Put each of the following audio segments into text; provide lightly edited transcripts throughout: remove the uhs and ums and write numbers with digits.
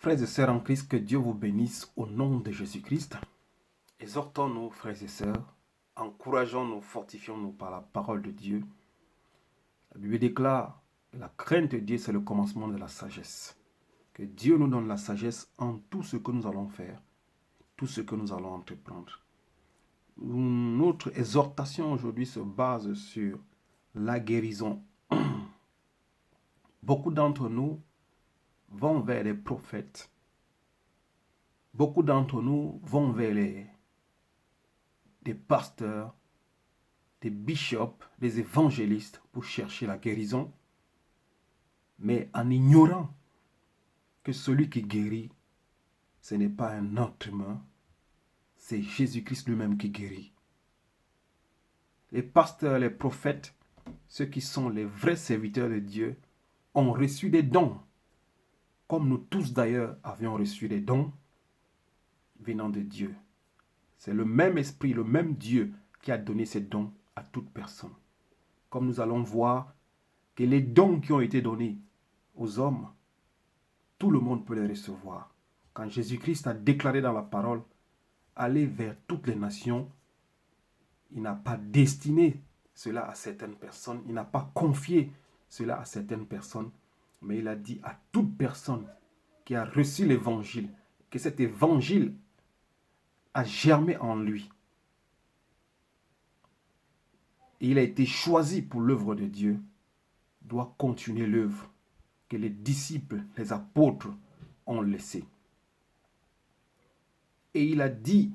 Frères et sœurs en Christ, que Dieu vous bénisse au nom de Jésus-Christ. Exhortons-nous, frères et sœurs, encourageons-nous, fortifions-nous par la parole de Dieu. La Bible déclare, la crainte de Dieu, c'est le commencement de la sagesse. Que Dieu nous donne la sagesse en tout ce que nous allons faire, tout ce que nous allons entreprendre. Notre exhortation aujourd'hui se base sur la guérison. Beaucoup d'entre nous vont vers les prophètes. Beaucoup d'entre nous vont vers des pasteurs, des bishops, des évangélistes pour chercher la guérison, mais en ignorant que celui qui guérit, ce n'est pas un être humain, c'est Jésus-Christ lui-même qui guérit. Les pasteurs, les prophètes, ceux qui sont les vrais serviteurs de Dieu, ont reçu des dons, comme nous tous d'ailleurs avions reçu des dons venant de Dieu. C'est le même esprit, le même Dieu qui a donné ces dons à toute personne. Comme nous allons voir que les dons qui ont été donnés aux hommes, tout le monde peut les recevoir. Quand Jésus-Christ a déclaré dans la parole, allez vers toutes les nations, il n'a pas destiné cela à certaines personnes, il n'a pas confié cela à certaines personnes, mais il a dit à toute personne qui a reçu l'évangile, que cet évangile a germé en lui. Et il a été choisi pour l'œuvre de Dieu, doit continuer l'œuvre que les disciples, les apôtres ont laissée. Et il a dit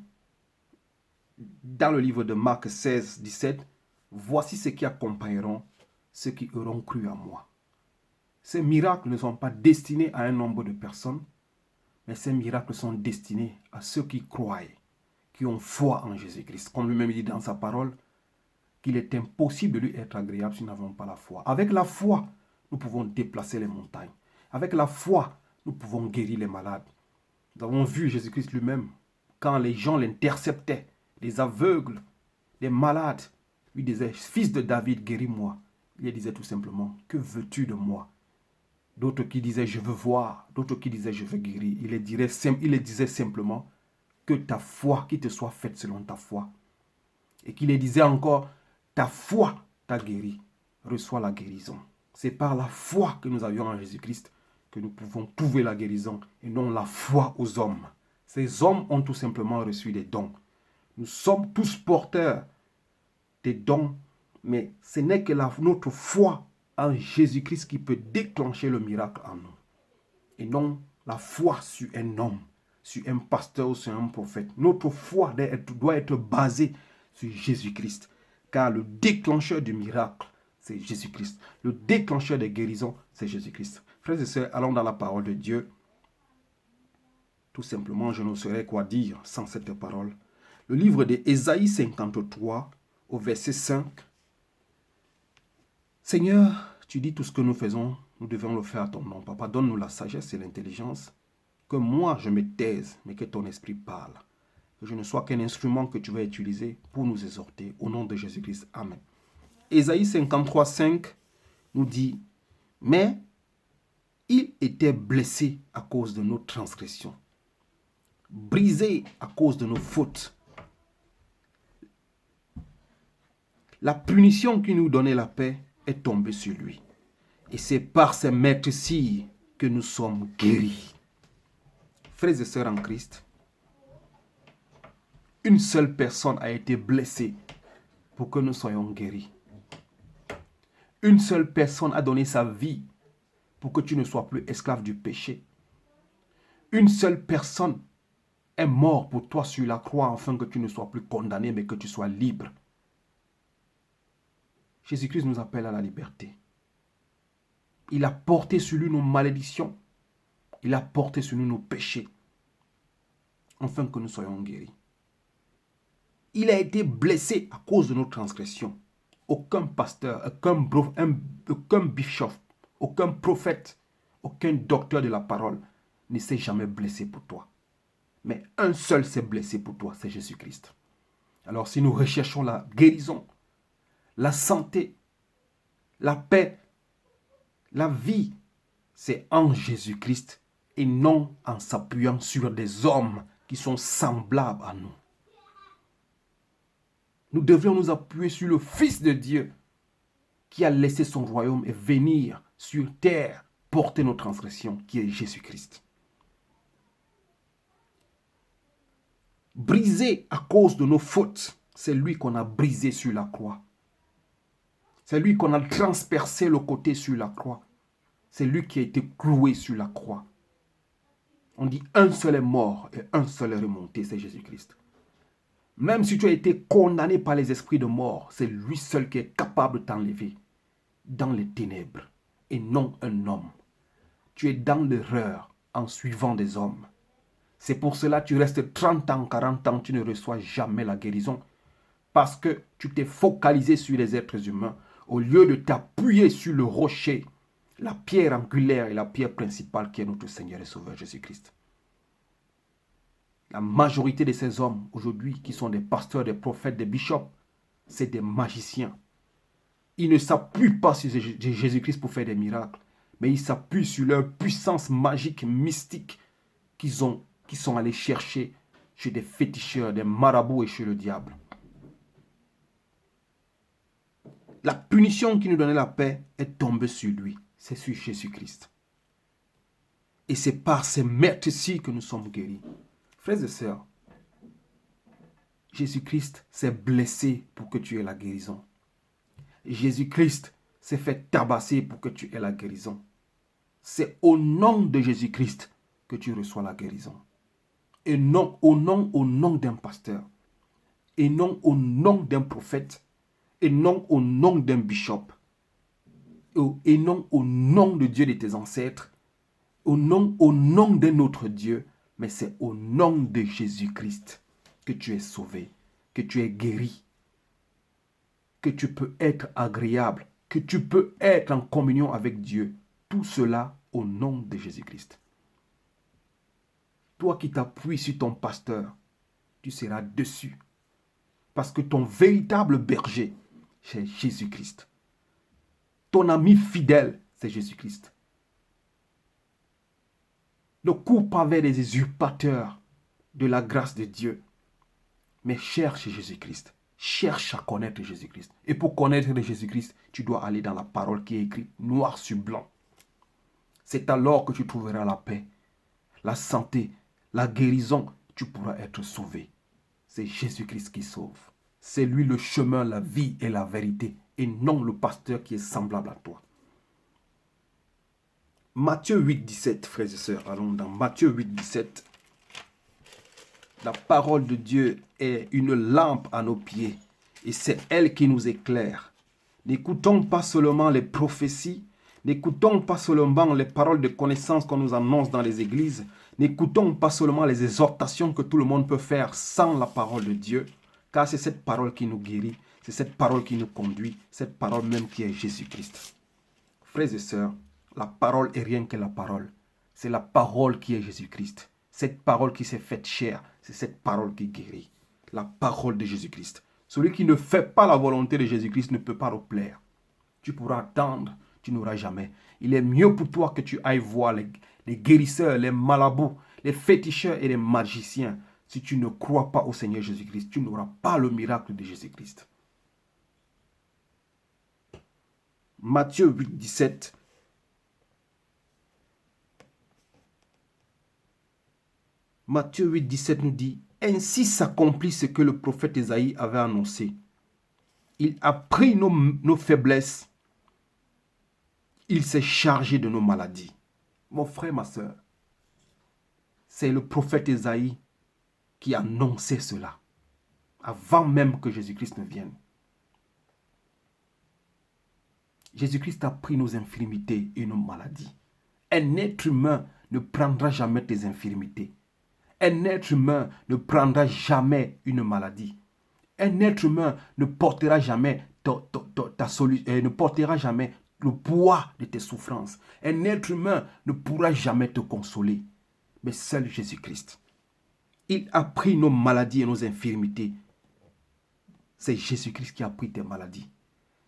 dans le livre de Marc 16, 17, « Voici ceux qui accompagneront ceux qui auront cru à moi. » Ces miracles ne sont pas destinés à un nombre de personnes, mais ces miracles sont destinés à ceux qui croient, qui ont foi en Jésus-Christ. Comme lui-même dit dans sa parole, qu'il est impossible de lui être agréable si nous n'avons pas la foi. Avec la foi, nous pouvons déplacer les montagnes. Avec la foi, nous pouvons guérir les malades. Nous avons vu Jésus-Christ lui-même, quand les gens l'interceptaient, les aveugles, les malades, lui disaient, « Fils de David, guéris-moi. » Il disait tout simplement, « Que veux-tu de moi ?» D'autres qui disaient, « Je veux voir. » D'autres qui disaient, « Je veux guérir. » Il les disait simplement, « Que ta foi, qui te soit faite selon ta foi. » Et qu'il les disait encore, « Ta foi t'a guéri. Reçois la guérison. » C'est par la foi que nous avions en Jésus-Christ que nous pouvons trouver la guérison et non la foi aux hommes. Ces hommes ont tout simplement reçu des dons. Nous sommes tous porteurs des dons, mais ce n'est que notre foi en Jésus-Christ qui peut déclencher le miracle en nous. Et non la foi sur un homme, sur un pasteur ou sur un prophète. Notre foi doit être basée sur Jésus-Christ, car le déclencheur du miracle, c'est Jésus-Christ. Le déclencheur des guérisons, c'est Jésus-Christ. Frères et sœurs, allons dans la parole de Dieu. Tout simplement, je ne saurais quoi dire sans cette parole. Le livre d'Ésaïe 53, au verset 5. Seigneur, tu dis tout ce que nous faisons, nous devons le faire à ton nom. Papa, donne-nous la sagesse et l'intelligence. Que moi, je me taise, mais que ton esprit parle. Que je ne sois qu'un instrument que tu vas utiliser pour nous exhorter. Au nom de Jésus-Christ. Amen. Ésaïe 53, 5 nous dit, « Mais il était blessé à cause de nos transgressions, brisé à cause de nos fautes. La punition qui nous donnait la paix est tombée sur lui. Et c'est par ses maîtrises que nous sommes guéris. » Frères et sœurs en Christ, une seule personne a été blessée pour que nous soyons guéris. Une seule personne a donné sa vie pour que tu ne sois plus esclave du péché. Une seule personne est morte pour toi sur la croix afin que tu ne sois plus condamné mais que tu sois libre. Jésus-Christ nous appelle à la liberté. Il a porté sur lui nos malédictions. Il a porté sur nous nos péchés afin que nous soyons guéris. Il a été blessé à cause de nos transgressions. Aucun pasteur, aucun bishop, aucun prophète, aucun docteur de la parole ne s'est jamais blessé pour toi. Mais un seul s'est blessé pour toi, c'est Jésus-Christ. Alors si nous recherchons la guérison, la santé, la paix, la vie, c'est en Jésus-Christ et non en s'appuyant sur des hommes qui sont semblables à nous. Nous devrions nous appuyer sur le Fils de Dieu qui a laissé son royaume et venir sur terre porter nos transgressions, qui est Jésus-Christ. Brisé à cause de nos fautes, c'est lui qu'on a brisé sur la croix. C'est lui qu'on a transpercé le côté sur la croix. C'est lui qui a été cloué sur la croix. On dit un seul est mort et un seul est remonté, c'est Jésus-Christ. Même si tu as été condamné par les esprits de mort, c'est lui seul qui est capable de t'enlever dans les ténèbres et non un homme. Tu es dans l'erreur en suivant des hommes. C'est pour cela que tu restes 30 ans, 40 ans, tu ne reçois jamais la guérison. Parce que tu t'es focalisé sur les êtres humains au lieu de t'appuyer sur le rocher, la pierre angulaire et la pierre principale qui est notre Seigneur et Sauveur Jésus-Christ. La majorité de ces hommes aujourd'hui qui sont des pasteurs, des prophètes, des bishops, c'est des magiciens. Ils ne s'appuient pas sur Jésus-Christ pour faire des miracles, mais ils s'appuient sur leur puissance magique, mystique qu'ils sont allés chercher chez des féticheurs, des marabouts et chez le diable. La punition qui nous donnait la paix est tombée sur lui. C'est sur Jésus-Christ. Et c'est par ces maîtres-ci que nous sommes guéris. Frères et sœurs, Jésus-Christ s'est blessé pour que tu aies la guérison. Jésus-Christ s'est fait tabasser pour que tu aies la guérison. C'est au nom de Jésus-Christ que tu reçois la guérison. Et non au nom d'un pasteur. Et non au nom d'un prophète. Et non au nom d'un bishop. Et non au nom de Dieu de tes ancêtres. Au nom d'un autre Dieu. Mais c'est au nom de Jésus-Christ que tu es sauvé, que tu es guéri, que tu peux être agréable, que tu peux être en communion avec Dieu. Tout cela au nom de Jésus-Christ. Toi qui t'appuies sur ton pasteur, tu seras dessus. Parce que ton véritable berger, c'est Jésus-Christ. Ton ami fidèle, c'est Jésus-Christ. Ne cours pas vers les usurpateurs de la grâce de Dieu, mais cherche Jésus-Christ. Cherche à connaître Jésus-Christ. Et pour connaître Jésus-Christ, tu dois aller dans la parole qui est écrite noir sur blanc. C'est alors que tu trouveras la paix, la santé, la guérison. Tu pourras être sauvé. C'est Jésus-Christ qui sauve. C'est lui le chemin, la vie et la vérité, et non le pasteur qui est semblable à toi. Matthieu 8, 17, frères et sœurs. Allons dans Matthieu 8, 17. La parole de Dieu est une lampe à nos pieds et c'est elle qui nous éclaire. N'écoutons pas seulement les prophéties, n'écoutons pas seulement les paroles de connaissance qu'on nous annonce dans les églises, n'écoutons pas seulement les exhortations que tout le monde peut faire sans la parole de Dieu, car c'est cette parole qui nous guérit, c'est cette parole qui nous conduit, cette parole même qui est Jésus-Christ. Frères et sœurs, la parole est rien que la parole. C'est la parole qui est Jésus-Christ. Cette parole qui s'est faite chair, c'est cette parole qui guérit. La parole de Jésus-Christ. Celui qui ne fait pas la volonté de Jésus-Christ ne peut pas le plaire. Tu pourras attendre, tu n'auras jamais. Il est mieux pour toi que tu ailles voir les guérisseurs, les marabouts, les féticheurs et les magiciens. Si tu ne crois pas au Seigneur Jésus-Christ, tu n'auras pas le miracle de Jésus-Christ. Matthieu 8, 17. Matthieu 8, 17 nous dit, « Ainsi s'accomplit ce que le prophète Ésaïe avait annoncé. Il a pris nos faiblesses. Il s'est chargé de nos maladies. » Mon frère, ma soeur, c'est le prophète Ésaïe qui annonçait cela, avant même que Jésus-Christ ne vienne. Jésus-Christ a pris nos infirmités et nos maladies. Un être humain ne prendra jamais tes infirmités. Un être humain ne prendra jamais une maladie. Un être humain ne portera jamais ne portera jamais le poids de tes souffrances. Un être humain ne pourra jamais te consoler. Mais seul Jésus-Christ. Il a pris nos maladies et nos infirmités. C'est Jésus-Christ qui a pris tes maladies.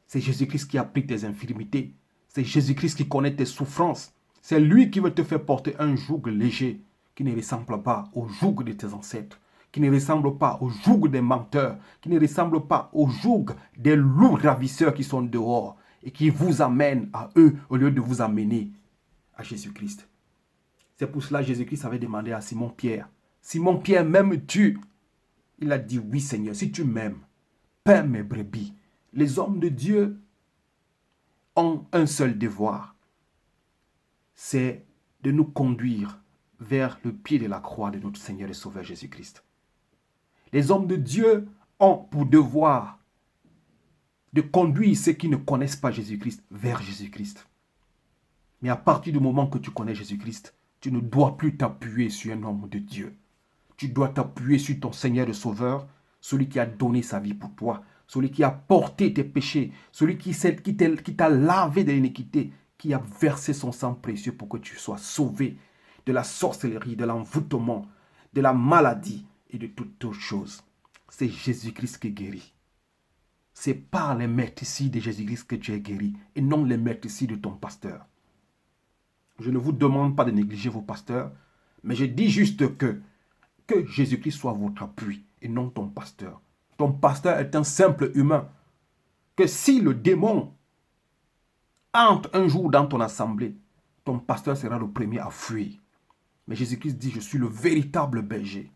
C'est Jésus-Christ qui a pris tes infirmités. C'est Jésus-Christ qui connaît tes souffrances. C'est lui qui veut te faire porter un joug léger qui ne ressemble pas au joug de tes ancêtres, qui ne ressemble pas au joug des menteurs, qui ne ressemble pas au joug des loups ravisseurs qui sont dehors et qui vous amènent à eux au lieu de vous amener à Jésus-Christ. C'est pour cela que Jésus-Christ avait demandé à Simon-Pierre, « Simon-Pierre, m'aimes-tu » Il a dit, « Oui Seigneur, si tu m'aimes, paie mes brebis. » Les hommes de Dieu ont un seul devoir, c'est de nous conduire vers le pied de la croix de notre Seigneur et Sauveur Jésus-Christ. Les hommes de Dieu ont pour devoir de conduire ceux qui ne connaissent pas Jésus-Christ vers Jésus-Christ. Mais à partir du moment que tu connais Jésus-Christ, tu ne dois plus t'appuyer sur un homme de Dieu. Tu dois t'appuyer sur ton Seigneur et Sauveur, celui qui a donné sa vie pour toi, celui qui a porté tes péchés, celui qui t'a lavé de l'iniquité, qui a versé son sang précieux pour que tu sois sauvé de la sorcellerie, de l'envoûtement, de la maladie et de toutes autres choses. C'est Jésus-Christ qui guérit. C'est par les médecins de Jésus-Christ que tu es guéri et non les médecins de ton pasteur. Je ne vous demande pas de négliger vos pasteurs, mais je dis juste que Jésus-Christ soit votre appui et non ton pasteur. Ton pasteur est un simple humain. Que si le démon entre un jour dans ton assemblée, ton pasteur sera le premier à fuir. Mais Jésus-Christ dit, je suis le véritable berger.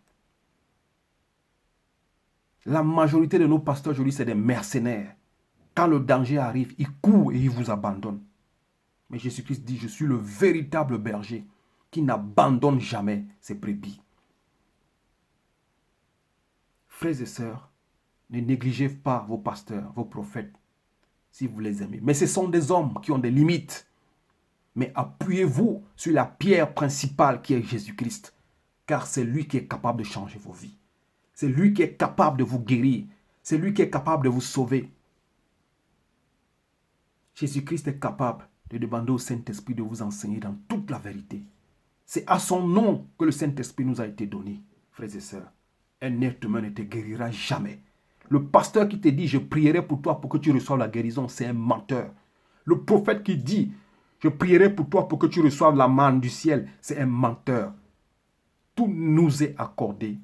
La majorité de nos pasteurs aujourd'hui, c'est des mercenaires. Quand le danger arrive, ils courent et ils vous abandonnent. Mais Jésus-Christ dit, je suis le véritable berger qui n'abandonne jamais ses brebis. Frères et sœurs, ne négligez pas vos pasteurs, vos prophètes, si vous les aimez. Mais ce sont des hommes qui ont des limites. Mais appuyez-vous sur la pierre principale qui est Jésus-Christ, car c'est lui qui est capable de changer vos vies. C'est lui qui est capable de vous guérir. C'est lui qui est capable de vous sauver. Jésus-Christ est capable de demander au Saint-Esprit de vous enseigner dans toute la vérité. C'est à son nom que le Saint-Esprit nous a été donné, frères et sœurs. Un être humain ne te guérira jamais. Le pasteur qui te dit, je prierai pour toi pour que tu reçoives la guérison, c'est un menteur. Le prophète qui dit, je prierai pour toi pour que tu reçoives la manne du ciel, c'est un menteur. Tout nous est accordé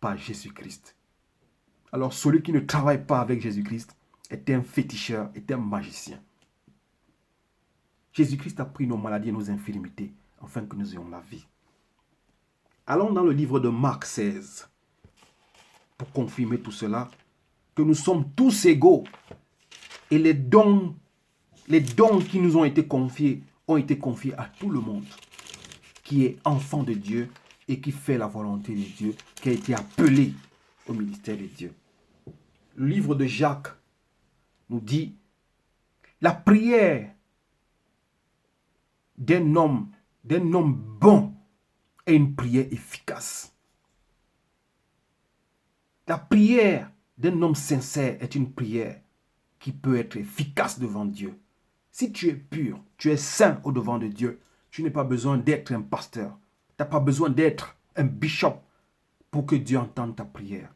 par Jésus-Christ. Alors celui qui ne travaille pas avec Jésus-Christ est un féticheur, est un magicien. Jésus-Christ a pris nos maladies et nos infirmités afin que nous ayons la vie. Allons dans le livre de Marc 16 pour confirmer tout cela, que nous sommes tous égaux et les dons qui nous ont été confiés à tout le monde qui est enfant de Dieu et qui fait la volonté de Dieu, qui a été appelé au ministère de Dieu. Le livre de Jacques nous dit la prière d'un homme bon est une prière efficace. La prière d'un homme sincère est une prière qui peut être efficace devant Dieu. Si tu es pur, tu es saint au-devant de Dieu, tu n'as pas besoin d'être un pasteur. Tu n'as pas besoin d'être un bishop pour que Dieu entende ta prière.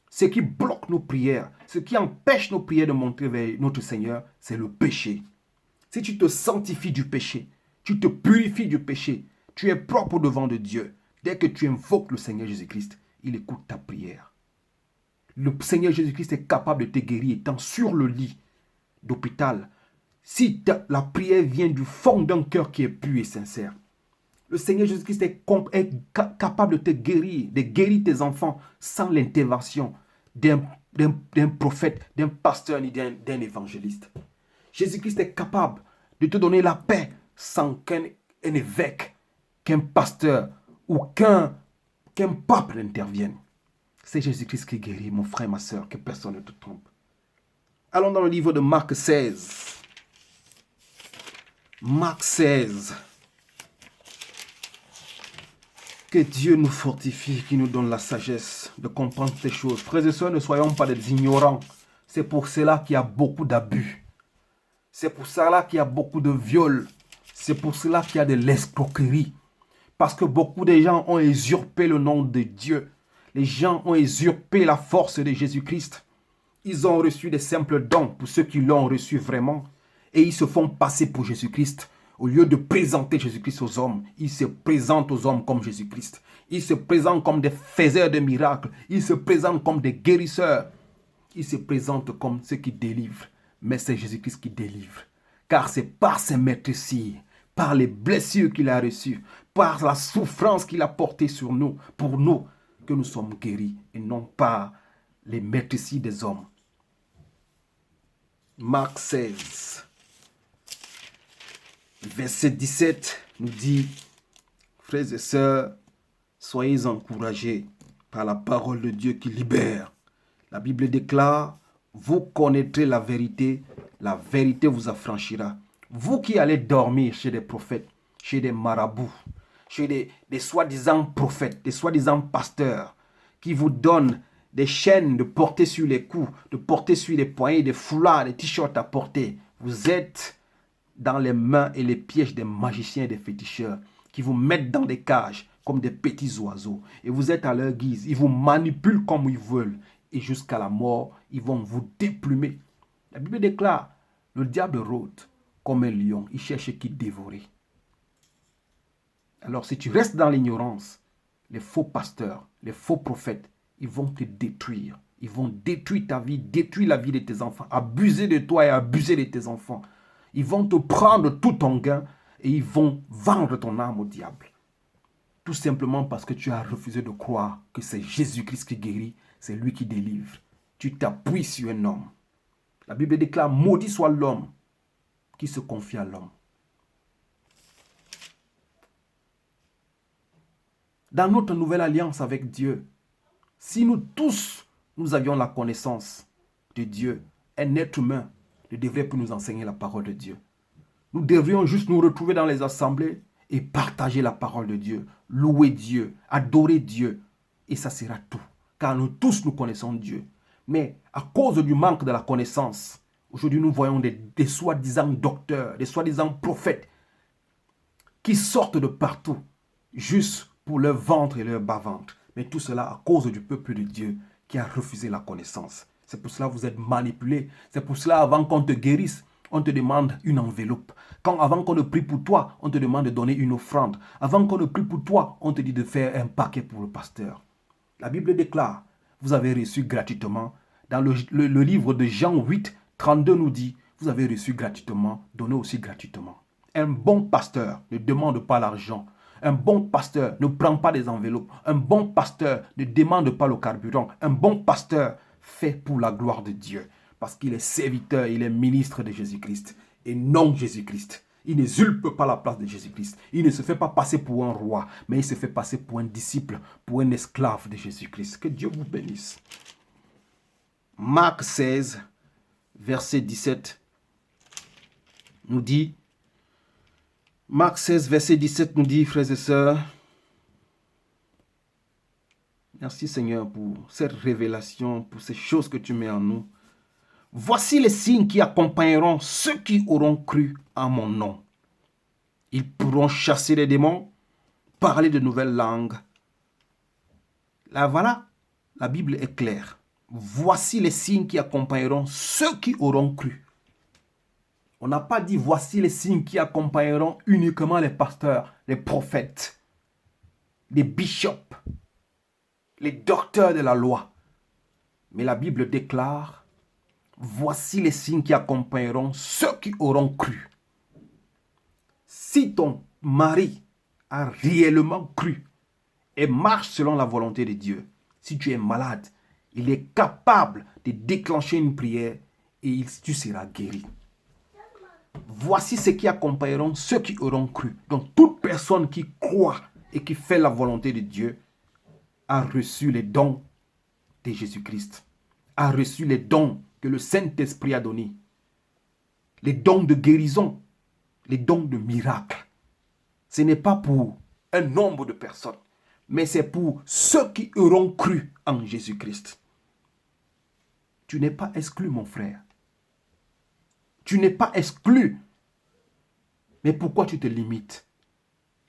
Ce qui bloque nos prières, ce qui empêche nos prières de monter vers notre Seigneur, c'est le péché. Si tu te sanctifies du péché, tu te purifies du péché, tu es propre au-devant de Dieu. Dès que tu invoques le Seigneur Jésus-Christ, il écoute ta prière. Le Seigneur Jésus-Christ est capable de te guérir étant sur le lit d'hôpital. Si la prière vient du fond d'un cœur qui est pur et sincère, le Seigneur Jésus-Christ est capable de te guérir, de guérir tes enfants sans l'intervention d'un prophète, d'un pasteur ni d'un évangéliste. Jésus-Christ est capable de te donner la paix sans qu'un évêque, qu'un pasteur ou qu'un pape n'intervienne. C'est Jésus-Christ qui guérit, mon frère, ma soeur, que personne ne te trompe. Allons dans le livre de Marc 16. Marc 16. Que Dieu nous fortifie, qu'il nous donne la sagesse de comprendre ces choses. Frères et sœurs, ne soyons pas des ignorants. C'est pour cela qu'il y a beaucoup d'abus. C'est pour cela qu'il y a beaucoup de viols. C'est pour cela qu'il y a de l'escroquerie. Parce que beaucoup de gens ont usurpé le nom de Dieu. Les gens ont usurpé la force de Jésus-Christ. Ils ont reçu des simples dons pour ceux qui l'ont reçu vraiment. Et ils se font passer pour Jésus-Christ. Au lieu de présenter Jésus-Christ aux hommes, il se présente aux hommes comme Jésus-Christ. Il se présente comme des faiseurs de miracles. Il se présente comme des guérisseurs. Il se présente comme ceux qui délivrent. Mais c'est Jésus-Christ qui délivre. Car c'est par ses maîtrises, par les blessures qu'il a reçues, par la souffrance qu'il a portée sur nous, pour nous, que nous sommes guéris et non pas les maîtrises des hommes. Marc 16, verset 17 nous dit, frères et sœurs, soyez encouragés par la parole de Dieu qui libère. La Bible déclare, vous connaîtrez la vérité vous affranchira. Vous qui allez dormir chez des prophètes, chez des marabouts, chez des soi-disant prophètes, des soi-disant pasteurs, qui vous donnent des chaînes de porter sur les coups, de porter sur les poignets, des foulards, des t-shirts à porter. Vous êtes dans les mains et les pièges des magiciens et des féticheurs qui vous mettent dans des cages comme des petits oiseaux. Et vous êtes à leur guise. Ils vous manipulent comme ils veulent. Et jusqu'à la mort, ils vont vous déplumer. La Bible déclare, le diable rôde comme un lion. Il cherche qui dévorer. Alors si tu restes dans l'ignorance, les faux pasteurs, les faux prophètes, ils vont te détruire. Ils vont détruire ta vie, détruire la vie de tes enfants, abuser de toi et abuser de tes enfants. Ils vont te prendre tout ton gain et ils vont vendre ton âme au diable. Tout simplement parce que tu as refusé de croire que c'est Jésus-Christ qui guérit, c'est lui qui délivre. Tu t'appuies sur un homme. La Bible déclare, maudit soit l'homme qui se confie à l'homme. Dans notre nouvelle alliance avec Dieu, si nous tous, nous avions la connaissance de Dieu, un être humain ne devrait plus nous enseigner la parole de Dieu. Nous devrions juste nous retrouver dans les assemblées et partager la parole de Dieu, louer Dieu, adorer Dieu. Et ça sera tout. Car nous tous, nous connaissons Dieu. Mais à cause du manque de la connaissance, aujourd'hui nous voyons des soi-disant docteurs, des soi-disant prophètes qui sortent de partout, juste pour leur ventre et leur bas-ventre. Mais tout cela à cause du peuple de Dieu qui a refusé la connaissance. C'est pour cela que vous êtes manipulés. C'est pour cela avant qu'on te guérisse, on te demande une enveloppe. Avant qu'on ne prie pour toi, on te demande de donner une offrande. Avant qu'on ne prie pour toi, on te dit de faire un paquet pour le pasteur. La Bible déclare, vous avez reçu gratuitement. Dans le livre de Jean 8, 32 nous dit, vous avez reçu gratuitement, donnez aussi gratuitement. Un bon pasteur ne demande pas l'argent. Un bon pasteur ne prend pas des enveloppes. Un bon pasteur ne demande pas le carburant. Un bon pasteur fait pour la gloire de Dieu. Parce qu'il est serviteur, il est ministre de Jésus-Christ. Et non Jésus-Christ. Il n'usurpe pas la place de Jésus-Christ. Il ne se fait pas passer pour un roi, mais il se fait passer pour un disciple, pour un esclave de Jésus-Christ. Que Dieu vous bénisse. Marc 16, verset 17 nous dit, Marc 16, verset 17 nous dit, frères et sœurs, merci Seigneur pour cette révélation, pour ces choses que tu mets en nous. Voici les signes qui accompagneront ceux qui auront cru en mon nom. Ils pourront chasser les démons, parler de nouvelles langues. Là, voilà, la Bible est claire. Voici les signes qui accompagneront ceux qui auront cru. On n'a pas dit voici les signes qui accompagneront uniquement les pasteurs, les prophètes, les bishops, les docteurs de la loi. Mais la Bible déclare, voici les signes qui accompagneront ceux qui auront cru. Si ton mari a réellement cru et marche selon la volonté de Dieu, si tu es malade, il est capable de déclencher une prière et tu seras guéri. Voici ce qui accompagneront ceux qui auront cru. Donc toute personne qui croit et qui fait la volonté de Dieu a reçu les dons de Jésus-Christ, a reçu les dons que le Saint-Esprit a donnés, les dons de guérison, les dons de miracles. Ce n'est pas pour un nombre de personnes, mais c'est pour ceux qui auront cru en Jésus-Christ. Tu n'es pas exclu, mon frère. Tu n'es pas exclu. Mais pourquoi tu te limites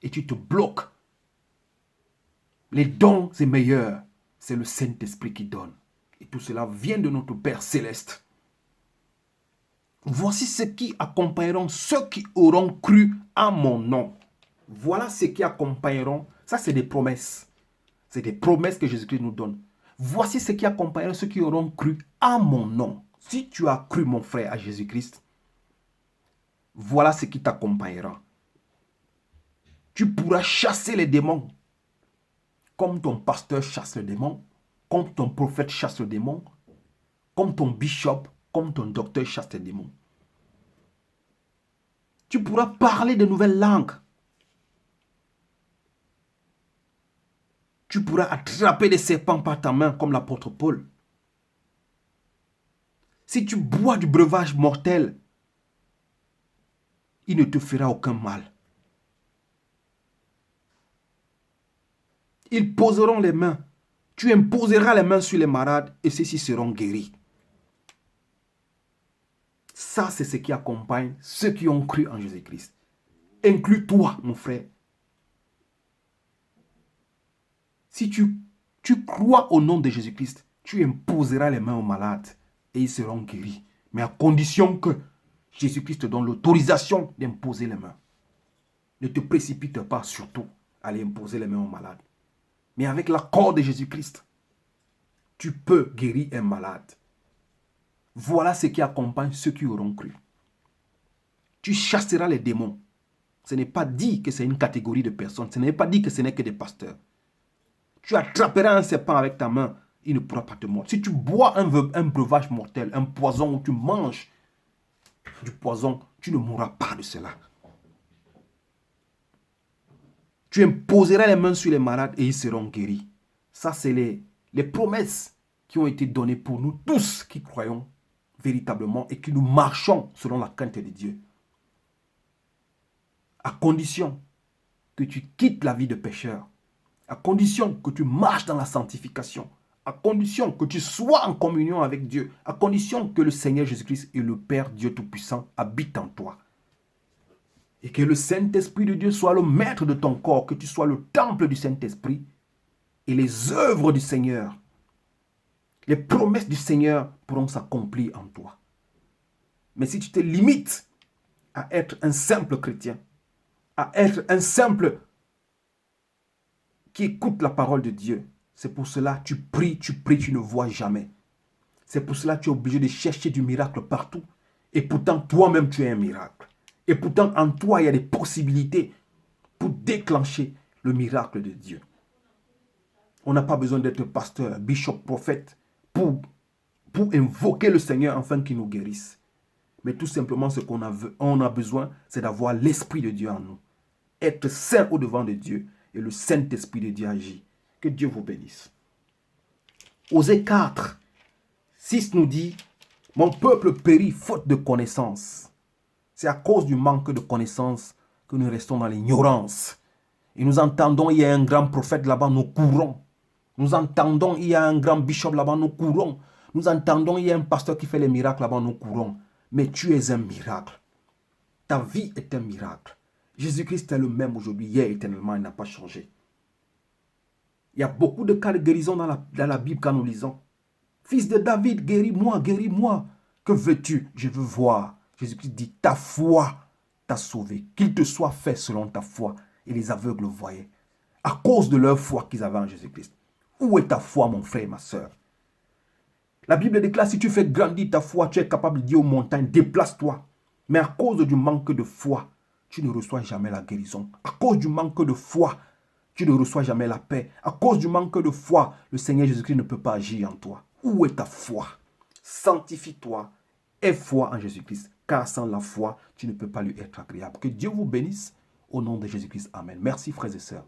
et tu te bloques? Les dons, c'est meilleur. C'est le Saint-Esprit qui donne. Et tout cela vient de notre Père céleste. Voici ce qui accompagneront ceux qui auront cru à mon nom. Voilà ce qui accompagneront. Ça, c'est des promesses. C'est des promesses que Jésus-Christ nous donne. Voici ce qui accompagneront ceux qui auront cru à mon nom. Si tu as cru, mon frère, à Jésus-Christ, voilà ce qui t'accompagnera. Tu pourras chasser les démons comme ton pasteur chasse le démon, comme ton prophète chasse le démon, comme ton bishop, comme ton docteur chasse les démons. Tu pourras parler de nouvelles langues. Tu pourras attraper les serpents par ta main comme l'apôtre Paul. Si tu bois du breuvage mortel, il ne te fera aucun mal. Ils poseront les mains. Tu imposeras les mains sur les malades et ceux-ci seront guéris. Ça, c'est ce qui accompagne ceux qui ont cru en Jésus-Christ. Inclus-toi, mon frère. Si tu crois au nom de Jésus-Christ, tu imposeras les mains aux malades et ils seront guéris. Mais à condition que Jésus-Christ te donne l'autorisation d'imposer les mains. Ne te précipite pas surtout à aller imposer les mains aux malades. Mais avec l'accord de Jésus-Christ, tu peux guérir un malade. Voilà ce qui accompagne ceux qui auront cru. Tu chasseras les démons. Ce n'est pas dit que c'est une catégorie de personnes. Ce n'est pas dit que ce n'est que des pasteurs. Tu attraperas un serpent avec ta main, il ne pourra pas te mordre. Si tu bois un breuvage mortel, un poison, ou tu manges du poison, tu ne mourras pas de cela. Tu imposeras les mains sur les malades et ils seront guéris. Ça, c'est les promesses qui ont été données pour nous tous qui croyons véritablement et qui nous marchons selon la crainte de Dieu. À condition que tu quittes la vie de pécheur, à condition que tu marches dans la sanctification, à condition que tu sois en communion avec Dieu, à condition que le Seigneur Jésus-Christ et le Père Dieu Tout-Puissant habitent en toi. Et que le Saint-Esprit de Dieu soit le maître de ton corps, que tu sois le temple du Saint-Esprit et les œuvres du Seigneur, les promesses du Seigneur pourront s'accomplir en toi. Mais si tu te limites à être un simple chrétien, à être un simple qui écoute la parole de Dieu, c'est pour cela que tu pries, tu ne vois jamais. C'est pour cela que tu es obligé de chercher du miracle partout. Et pourtant, toi-même, tu es un miracle. Et pourtant, en toi, il y a des possibilités pour déclencher le miracle de Dieu. On n'a pas besoin d'être pasteur, bishop, prophète pour invoquer le Seigneur afin qu'il nous guérisse. Mais tout simplement, ce qu'on a besoin, c'est d'avoir l'Esprit de Dieu en nous. Être saint au-devant de Dieu et le Saint-Esprit de Dieu agit. Que Dieu vous bénisse. Osée 4, 6 nous dit, « Mon peuple périt faute de connaissance. » C'est à cause du manque de connaissance que nous restons dans l'ignorance. Et nous entendons, il y a un grand prophète là-bas, nous courons. Nous entendons, il y a un grand bishop là-bas, nous courons. Nous entendons, il y a un pasteur qui fait les miracles là-bas, nous courons. Mais tu es un miracle. Ta vie est un miracle. Jésus-Christ est le même aujourd'hui, hier, éternellement, il n'a pas changé. Il y a beaucoup de cas de guérison dans la Bible quand nous lisons. Fils de David, guéris-moi, guéris-moi. Que veux-tu? Je veux voir. Jésus-Christ dit, ta foi t'a sauvé. Qu'il te soit fait selon ta foi. Et les aveugles voyaient. À cause de leur foi qu'ils avaient en Jésus-Christ. Où est ta foi, mon frère et ma soeur? La Bible déclare, si tu fais grandir ta foi, tu es capable de dire aux montagnes, déplace-toi. Mais à cause du manque de foi, tu ne reçois jamais la guérison. À cause du manque de foi, tu ne reçois jamais la paix. À cause du manque de foi, le Seigneur Jésus-Christ ne peut pas agir en toi. Où est ta foi? Sanctifie-toi. Aie foi en Jésus-Christ. Car sans la foi, tu ne peux pas lui être agréable. Que Dieu vous bénisse. Au nom de Jésus-Christ. Amen. Merci frères et sœurs.